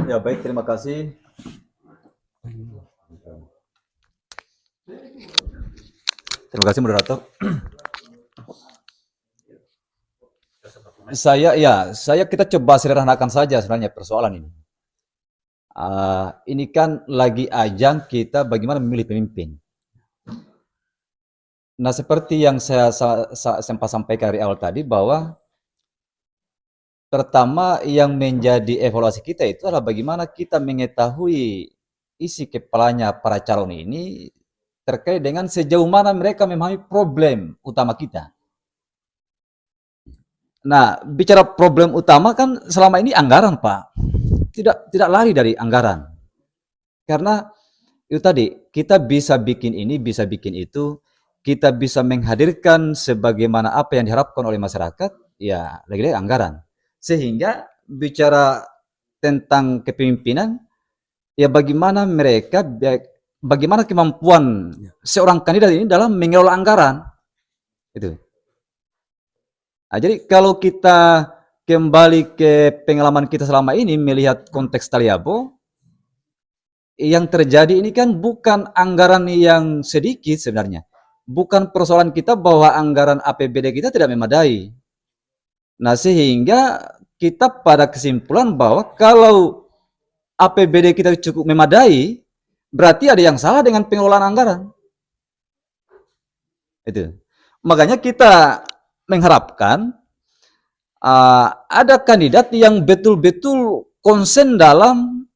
Ya baik, terima kasih. Terima kasih moderator. Saya kita coba sederhanakan saja sebenarnya persoalan ini. Ini kan lagi ajang kita bagaimana memilih pemimpin. Nah, seperti yang saya sempat sampaikan dari awal tadi bahwa pertama yang menjadi evaluasi kita itu adalah bagaimana kita mengetahui isi kepalanya para calon ini terkait dengan sejauh mana mereka memahami problem utama kita. Nah, bicara problem utama kan selama ini anggaran, Pak. Tidak lari dari anggaran. Karena itu tadi, kita bisa bikin ini, bisa bikin itu, kita bisa menghadirkan sebagaimana apa yang diharapkan oleh masyarakat, ya lagi-lagi anggaran. Sehingga bicara tentang kepemimpinan, ya bagaimana kemampuan seorang kandidat ini dalam mengelola anggaran. Itu. Nah, jadi kalau kita kembali ke pengalaman kita selama ini melihat konteks Taliabo, yang terjadi ini kan bukan anggaran yang sedikit sebenarnya. Bukan persoalan kita bahwa anggaran APBD kita tidak memadai. Nah, sehingga kita pada kesimpulan bahwa kalau APBD kita cukup memadai, berarti ada yang salah dengan pengelolaan anggaran. Itu. Makanya kita mengharapkan ada kandidat yang betul-betul konsen dalam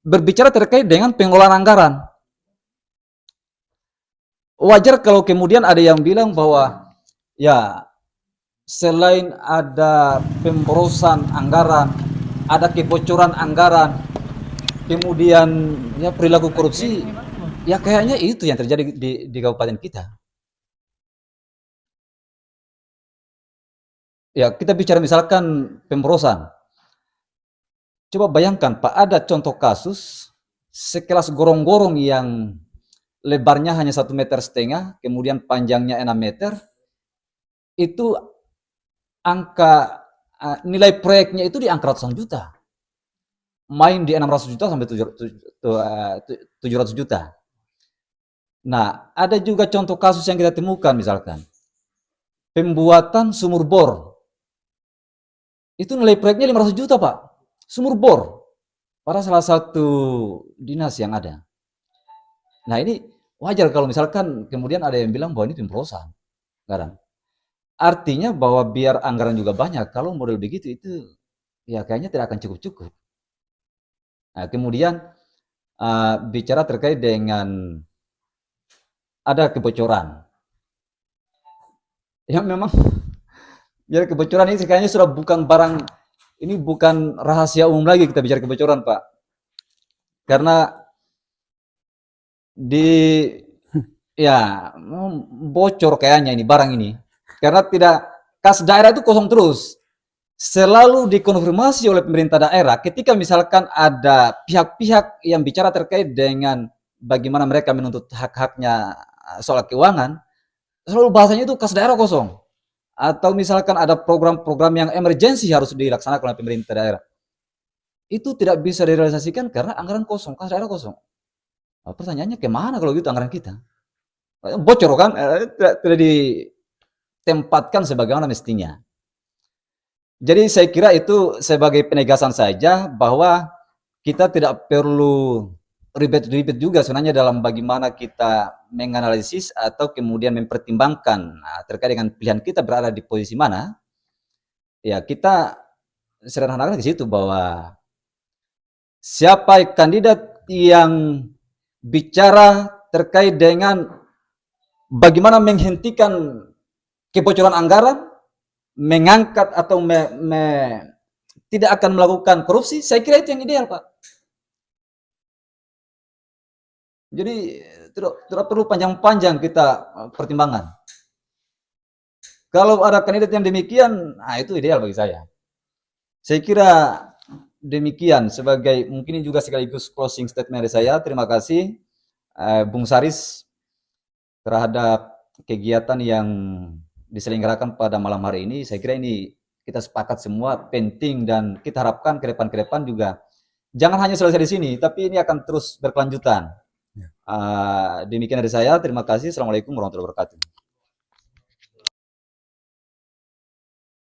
berbicara terkait dengan pengelolaan anggaran. Wajar kalau kemudian ada yang bilang bahwa ya selain ada pemborosan anggaran, ada kebocoran anggaran, kemudian ya perilaku korupsi, ya kayaknya itu yang terjadi di kabupaten kita. Ya kita bicara misalkan pemborosan. Coba bayangkan Pak, ada contoh kasus sekelas gorong-gorong yang lebarnya hanya 1,5 meter, kemudian panjangnya 6 meter, itu angka nilai proyeknya itu di angka ratusan juta. Main di 600 juta sampai 700 juta. Nah, ada juga contoh kasus yang kita temukan misalkan. Pembuatan sumur bor. Itu nilai proyeknya 500 juta, Pak. Sumur bor. Pada salah satu dinas yang ada. Nah, ini wajar kalau misalkan kemudian ada yang bilang bahwa ini pemborosan anggaran. Artinya bahwa biar anggaran juga banyak, kalau model begitu itu ya kayaknya tidak akan cukup-cukup. Nah, kemudian bicara terkait dengan ada kebocoran. Ya memang biar kebocoran ini kayaknya sudah bukan barang, ini bukan rahasia umum lagi kita bicara kebocoran, Pak. Karena di ya bocor kayaknya ini barang ini. Karena tidak, kas daerah itu kosong terus. Selalu dikonfirmasi oleh pemerintah daerah ketika misalkan ada pihak-pihak yang bicara terkait dengan bagaimana mereka menuntut hak-haknya soal keuangan, selalu bahasanya itu kas daerah kosong. Atau misalkan ada program-program yang emergensi harus dilaksanakan oleh pemerintah daerah. Itu tidak bisa direalisasikan karena anggaran kosong, kas daerah kosong. Nah, pertanyaannya kemana kalau gitu anggaran kita? Bocor kan? Tidak ditempatkan sebagaimana mestinya. Jadi saya kira itu sebagai penegasan saja bahwa kita tidak perlu ribet-ribet juga sebenarnya dalam bagaimana kita menganalisis atau kemudian mempertimbangkan terkait dengan pilihan kita berada di posisi mana. Ya kita sederhanakan di situ bahwa siapa kandidat yang bicara terkait dengan bagaimana menghentikan kebocoran anggaran, mengangkat atau tidak akan melakukan korupsi, saya kira itu yang ideal, Pak. Jadi tidak perlu panjang-panjang kita pertimbangan. Kalau ada kandidat yang demikian, nah itu ideal bagi saya. Saya kira demikian sebagai mungkin ini juga sekaligus closing statement dari saya. Terima kasih Bung Saris terhadap kegiatan yang diselenggarakan pada malam hari ini. Saya kira ini kita sepakat semua penting dan kita harapkan ke depan juga jangan hanya selesai di sini, tapi ini akan terus berkelanjutan. Ya. Demikian dari saya, terima kasih. Assalamualaikum warahmatullahi wabarakatuh.